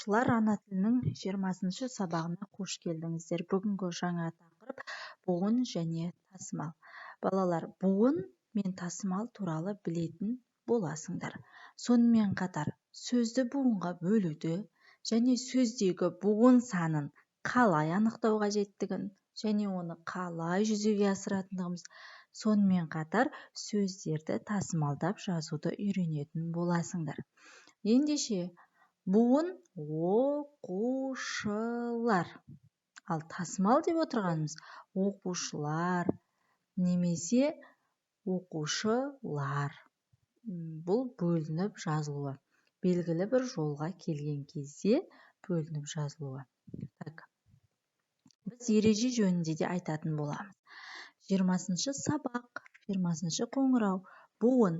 оқушылар, ана тілінің 20-шы сабағына қош келдіңіздер. Бүгінгі жаңа тақырып буын және тасымал. Балалар, буын мен тасымал туралы білетін боласыңдар. Сонымен қатар сөзді буынға бөлуді және сөздегі буын санын қалай анықтау қажеттігін және оны қалай жүзеге асыратындығымыз, сонымен қатар сөздерді тасымалдап жазуды үйренетін боласыңдар. Ендеше буын оқушылар, ал тасымал деп отырғанымыз оқушылар немесе оқушылар. Бұл бөлініп жазылуы. Белгілі бір жолға келген кезде бөлініп жазылуы. Біз ереже жөнінде де айтатын боламыз. 20-шы сабақ, 20-шы қоңырау, буын.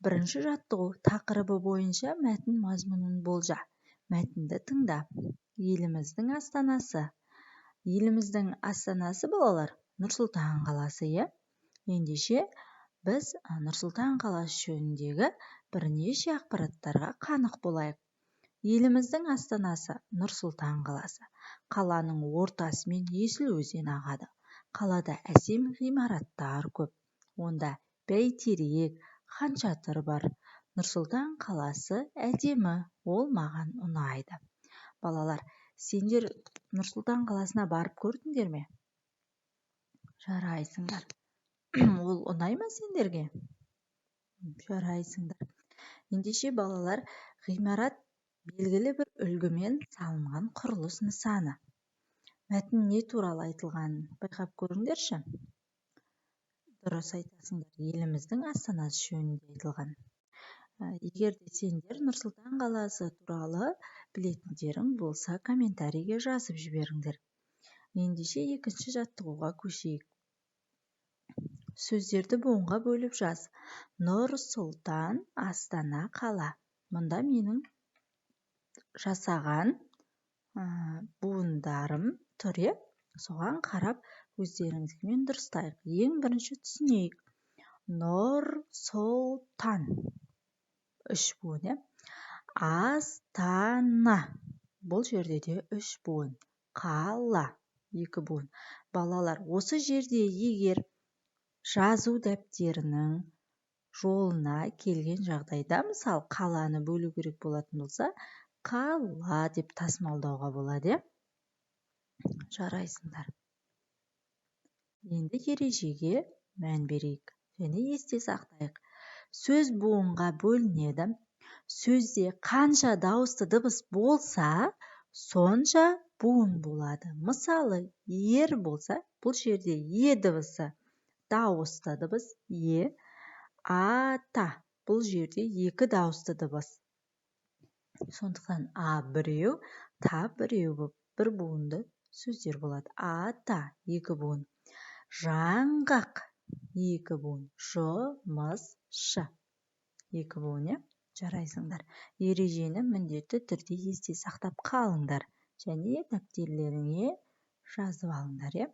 Бірінші жаттығу тақырыбы бойынша мәтін мазмұнын болжа. Мәтінді тыңда. Еліміздің астанасы. Еліміздің астанасы, балалар, Нұр-Сұлтан қаласы, Ендеше біз Нұр-Сұлтан қаласы жөніндегі бірнеше ақпараттарға қанық болайық. Еліміздің астанасы Нұр-Сұлтан қаласы. Қаланың ортасымен Есіл өзені ағады. Қалада әсем ғимараттар көп. Онда бәйтерек, хан шатыр бар. Нұр-Сұлтан қаласы әдемі, ол маған ұнайды. Балалар, сендер Нұр-Сұлтан қаласына барып көрдіңдер ме? Жарайсыңдар. Ол ұнай ма сендерге? Жарайсыңдар. Ендеше балалар, ғимарат белгілі бір үлгімен салынған құрылыс нысаны. Мәтін не туралы айтылғанын байқап көріңдерші. Дұрыс айтасыңдар, еліміздің астанасы жөнінде айтылған. Егер де сендер Нұр-Сұлтан қаласы туралы білетіндерің болса, комментарийге жазып жіберіңдер. Ендеше екінші жаттығуға көшейік. Сөздерді буынға бөліп жаз. Нұр-Сұлтан, Астана, қала. Мұнда менің жасаған буындарым тұр, соған қарап өздеріңізбен дұрыстайық. Ең бірінші түсінейік. Нұр-Сұлтан. 3 буын, Астана. Бұл жерде де 3 буын. Қала. 2 буын. Балалар, осы жерде егер жазу дәптерінің жолына келген жағдайда, мысалы, қаланы бөлу керек болатын болса, қала деп тасымалдауға болады. Жарайсыңдар. Енді ережеге мән берейік және есте сақтайық. Сөз буынға бөлінеді. Сөзде қанша дауысты дыбыс болса, сонша буын болады. Мысалы, ер болса, бұл жерде е дыбысы дауысты дыбыс, е. Ата, бұл жерде 2 дауысты дыбыс. Сондықтан а біреу, та біреу болып бір буынды сөздер болады. Ата 2 буын. Жаңғақ 2 буын. Жұмысшы 2 буын, Жарайсыңдар. Ережені міндетті түрде есте сақтап қалыңдар және дәптерлеріңе жазып алыңдар,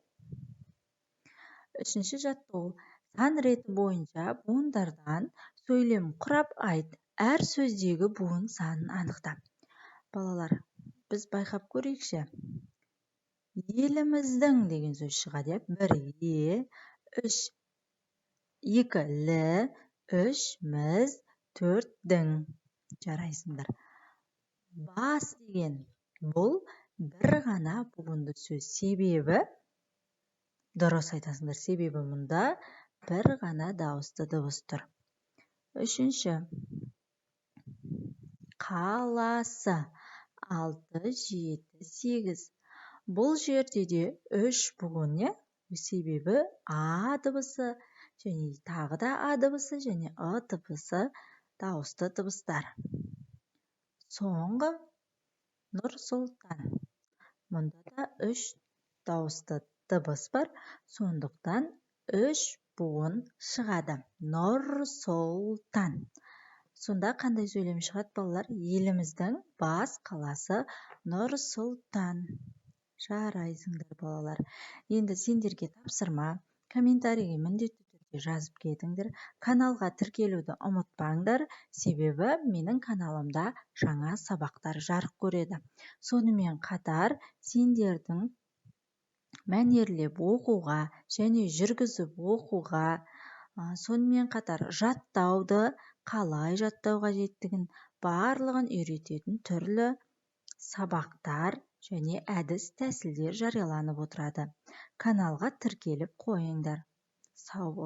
Үшінші жаттығу. Сан реті бойынша буындардан сөйлем құрап айт. Әр сөздегі буын санын анықта. Балалар, біз байқап көрейікші. Еліміздің деген сөз шығады, 1 е, 2 лі, 3 міз, 4 дің. Жарайсыңдар. Бас деген бұл бір ғана буынды сөз. Себебі, дұрыс айтасыңдар, себебі мұнда бір ғана дауысты дыбыс тұр. 3-ші. Қаласы 6, 7, 8. Бұл жерде де 3 буын, себебі а дыбысы және тағы да а дыбысы және ы дыбысы дауысты дыбыстар. Соңғы Нұр-Сұлтан. Мұнда да 3 дауысты дыбыс бар, сондықтан 3 буын шығады. Нұр-Сұлтан. Сонда қандай сөйлем шығады, балалар? Еліміздің бас қаласы Нұр-Сұлтан. Жарайсыңдар, балалар. Енді сендерге тапсырма, комментарийге міндетті өте жазып кетіңдер. Каналға тіркелуді ұмытпаңдар, себебі менің каналымда жаңа сабақтар жарық көреді. Сонымен қатар сендердің мәнерлеп оқуға және жүргізіп оқуға, сонымен қатар жаттауды қалай жаттау қажеттігін барлығын үйрететін түрлі сабақтар және әдіс тәсілдер жарияланып отырады. Каналға тіркеліп қойыңдар. Сау бол.